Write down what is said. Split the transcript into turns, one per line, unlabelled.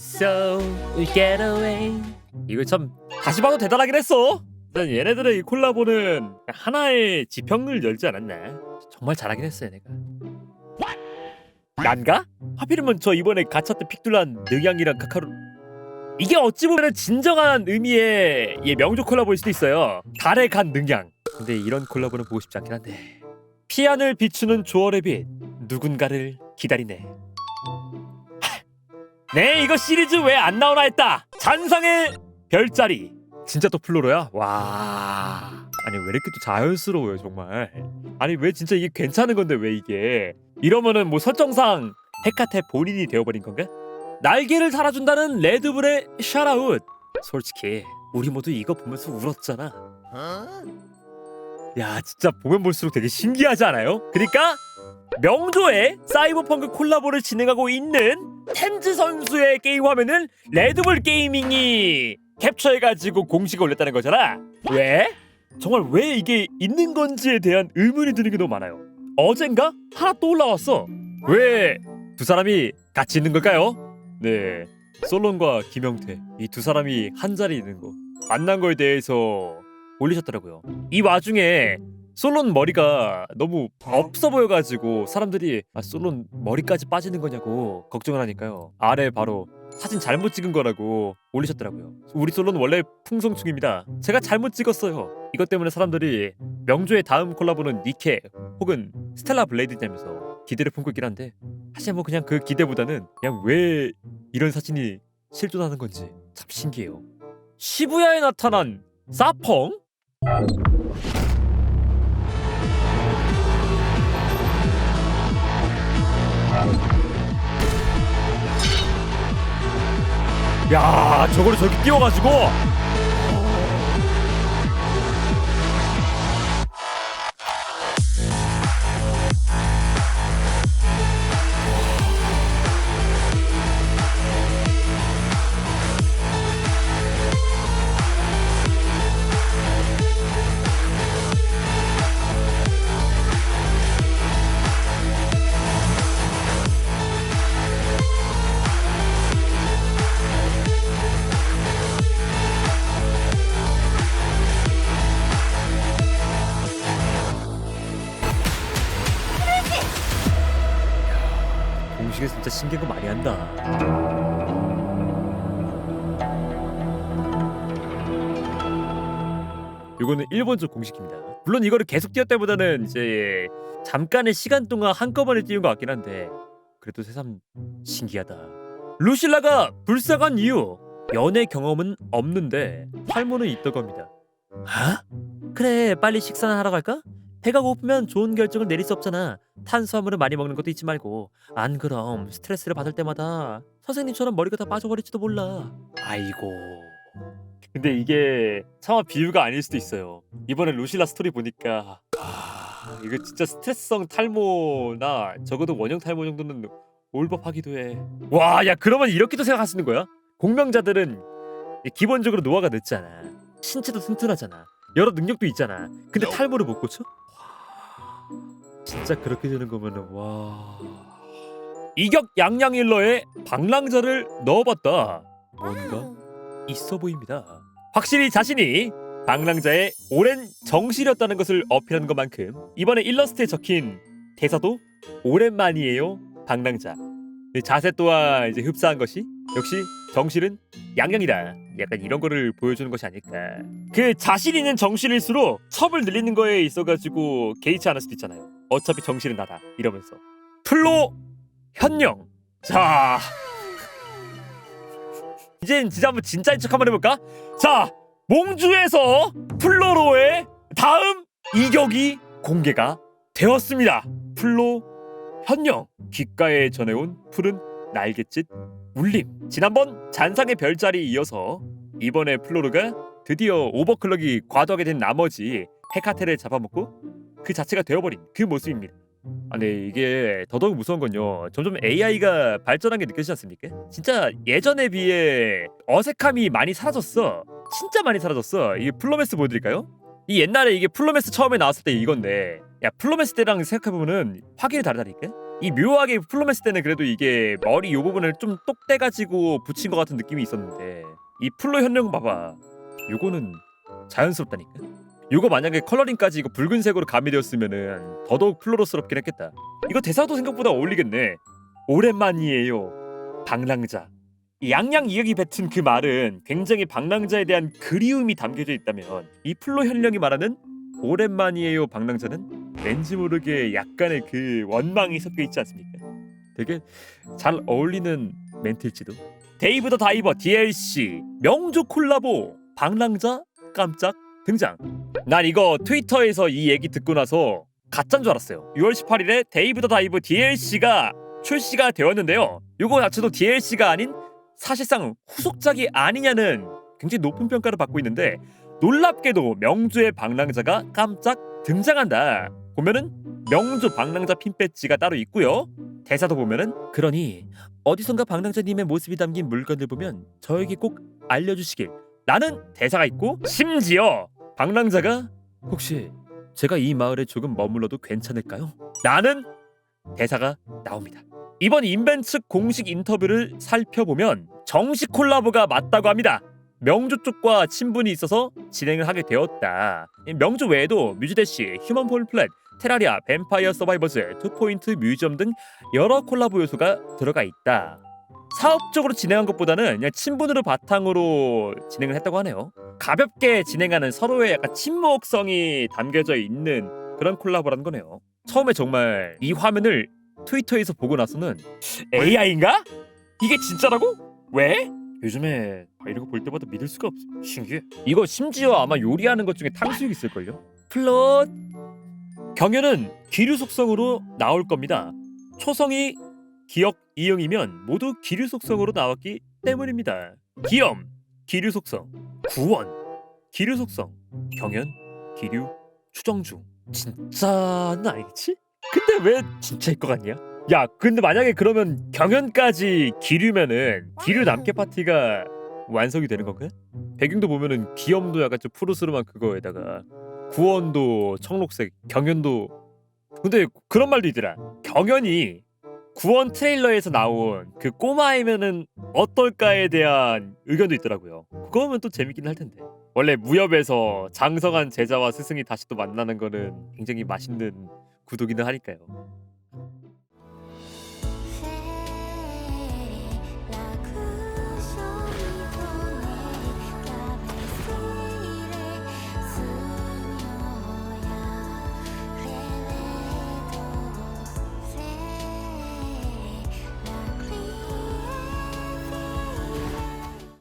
So we get away. 이거 참 다시 봐도 대단하긴 했어. 일단 얘네들의 이 콜라보는 하나의 지평을 열지 않았나. 정말 잘하긴 했어 얘네가. 난가? 하필이면 저 이번에 가차트 픽둘란 능양이랑 카카루. 이게 어찌 보면 진정한 의미의 명조 콜라보일 수도 있어요. 달에 간 능양. 근데 이런 콜라보는 보고 싶지 않긴 한데. 피안을 비추는 조얼의 빛. 누군가를 기다리네. 네, 이거 시리즈 왜 안 나오나 했다. 잔상의 별자리. 진짜 또 플로로야? 와. 아니 왜 이렇게 또 자연스러워요 정말. 아니 왜 진짜 이게 괜찮은 건데 왜 이게. 이러면은 뭐 설정상 헤카테 본인이 되어버린 건가? 날개를 달아준다는 레드불의 샤라웃. 솔직히 우리 모두 이거 보면서 울었잖아. 야 진짜 보면 볼수록 되게 신기하지 않아요? 그러니까 명조의 사이버펑크 콜라보를 진행하고 있는 텐즈 선수의 게임 화면을 레드불 게이밍이 캡처해가지고 공식에 올렸다는 거잖아. 왜? 정말 왜 이게 있는 건지에 대한 의문이 드는 게 너무 많아요. 어젠가 하나 또 올라왔어. 왜 두 사람이 같이 있는 걸까요? 네, 솔론과 김영태 이 두 사람이 한 자리에 있는 거 만난 거에 대해서 올리셨더라고요. 이 와중에 솔론 머리가 너무 없어 보여가지고 사람들이 솔론 머리까지 빠지는 거냐고 걱정을 하니까요. 아래 바로 사진 잘못 찍은 거라고 올리셨더라고요. 우리 솔론 원래 풍성충입니다. 제가 잘못 찍었어요. 이것 때문에 사람들이 명조의 다음 콜라보는 니케 혹은 스텔라 블레이드냐면서 기대를 품고 있긴 한데 사실 뭐 그냥 그 기대보다는 그냥 왜 이런 사진이 실존하는 건지 참 신기해요. 시부야에 나타난 사펑? 야 저거를 저렇게 띄워가지고 공식에 진짜 신기한 거 많이 한다. 이거는 일본적 공식입니다. 물론 이거를 계속 띄웠다보다는 이제 잠깐의 시간 동안 한꺼번에 띄운 것 같긴 한데 그래도 새삼 신기하다. 루실라가 불쌍한 이유. 연애 경험은 없는데 탈모는 있다고 합니다. 아? 그래 빨리 식사나 하러 갈까? 배가 고프면 좋은 결정을 내릴 수 없잖아. 탄수화물을 많이 먹는 것도 잊지 말고. 안 그럼 스트레스를 받을 때마다 선생님처럼 머리가 다 빠져버릴지도 몰라. 아이고. 근데 이게 차마 비유가 아닐 수도 있어요. 이번에 루실라 스토리 보니까 이거 진짜 스트레스성 탈모나 적어도 원형 탈모 정도는 올 법하기도 해. 와, 야 그러면 이렇게도 생각할 수 있는 거야? 공명자들은 기본적으로 노화가 늦잖아. 신체도 튼튼하잖아. 여러 능력도 있잖아. 근데 탈모를 못 고쳐? 진짜 그렇게 되는 거면은 와. 이격 양양일러에 방랑자를 넣어봤다. 뭔가 있어 보입니다. 확실히 자신이 방랑자의 오랜 정실이었다는 것을 어필하는 것만큼 이번에 일러스트에 적힌 대사도 오랜만이에요. 방랑자. 자세 또한 이제 흡사한 것이 역시 정실은 양양이다. 약간 이런 거를 보여주는 것이 아닐까. 그 자신 있는 정실일수록 첩을 늘리는 거에 있어가지고 개의치 않을 수도 있잖아요. 어차피 정실은 나다 이러면서. 플로 현영. 자 이젠 진짜 한번 진짜인 척 한번 해볼까? 자 몽주에서 플로로의 다음 이격이 공개가 되었습니다. 플로 현영. 귓가에 전해온 푸른 날갯짓 울림. 지난번 잔상의 별자리에 이어서 이번에 플로르가 드디어 오버클럭이 과도하게 된 나머지 헤카테를 잡아먹고 그 자체가 되어버린 그 모습입니다. 근데 이게 더더욱 무서운 건요, 점점 AI가 발전한 게 느껴지지 않습니까? 진짜 예전에 비해 어색함이 많이 사라졌어. 진짜 많이 사라졌어. 이게 플로메스 보여드릴까요? 이 옛날에 이게 플로메스 처음에 나왔을 때 이건데, 야 플로메스 때랑 생각해보면은 확연히 다르다니까? 이 묘하게 플로맨스 때는 그래도 이게 머리 요 부분을 좀 똑대가지고 붙인 것 같은 느낌이 있었는데 이 플로 현령 봐봐. 요거는 자연스럽다니까. 요거 만약에 컬러링까지 이거 붉은색으로 가미되었으면은 더더욱 플로로스럽긴 했겠다. 이거 대사도 생각보다 어울리겠네. 오랜만이에요, 방랑자. 이 양양 이역이 뱉은 그 말은 굉장히 방랑자에 대한 그리움이 담겨져 있다면 이 플로 현령이 말하는 오랜만이에요 방랑자는 왠지 모르게 약간의 그 원망이 섞여 있지 않습니까? 되게 잘 어울리는 멘트일지도. 데이브 더 다이버 DLC 명조 콜라보 방랑자 깜짝 등장. 난 이거 트위터에서 이 얘기 듣고 나서 가짜인 줄 알았어요. 6월 18일에 데이브 더 다이브 DLC가 출시가 되었는데요. 이거 자체도 DLC가 아닌 사실상 후속작이 아니냐는 굉장히 높은 평가를 받고 있는데 놀랍게도 명조의 방랑자가 깜짝 등장한다. 보면은 명조 방랑자 핀 배지가 따로 있고요. 대사도 보면은 그러니 어디선가 방랑자님의 모습이 담긴 물건을 보면 저에게 꼭 알려주시길 라는 대사가 있고 심지어 방랑자가 혹시 제가 이 마을에 조금 머물러도 괜찮을까요? 라는 대사가 나옵니다. 이번 인벤 측 공식 인터뷰를 살펴보면 정식 콜라보가 맞다고 합니다. 명조 쪽과 친분이 있어서 진행을 하게 되었다. 명조 외에도 뮤즈대시, 휴먼 폴 플랫, 테라리아, 뱀파이어 서바이버즈, 투포인트 뮤지엄 등 여러 콜라보 요소가 들어가 있다. 사업적으로 진행한 것보다는 그냥 친분으로 바탕으로 진행을 했다고 하네요. 가볍게 진행하는 서로의 약간 친목성이 담겨져 있는 그런 콜라보라는 거네요. 처음에 정말 이 화면을 트위터에서 보고 나서는 AI인가? 이게 진짜라고? 왜? 요즘에 이런 거 볼 때마다 믿을 수가 없어. 신기해. 이거 심지어 아마 요리하는 것 중에 탕수육 있을걸요? 플롯 경연은 기류 속성으로 나올 겁니다. 초성이 기역 이응이면 모두 기류 속성으로 나왔기 때문입니다. 기염 기류 속성, 구원 기류 속성, 경연 기류 추정 중. 진짜는 아니겠지? 근데 왜 진짜일 것 같냐? 야, 근데 만약에 그러면 경연까지 기류면은 기류 남캐 파티가 완성이 되는 건가? 배경도 보면은 기염도 약간 좀 푸르스름한 그거에다가 구원도 청록색, 경연도. 근데 그런 말도 있더라. 경연이 구원 트레일러에서 나온 그 꼬마이면은 어떨까에 대한 의견도 있더라고요. 그거면 또 재밌긴 할 텐데. 원래 무협에서 장성한 제자와 스승이 다시 또 만나는 거는 굉장히 맛있는 구도기는 하니까요.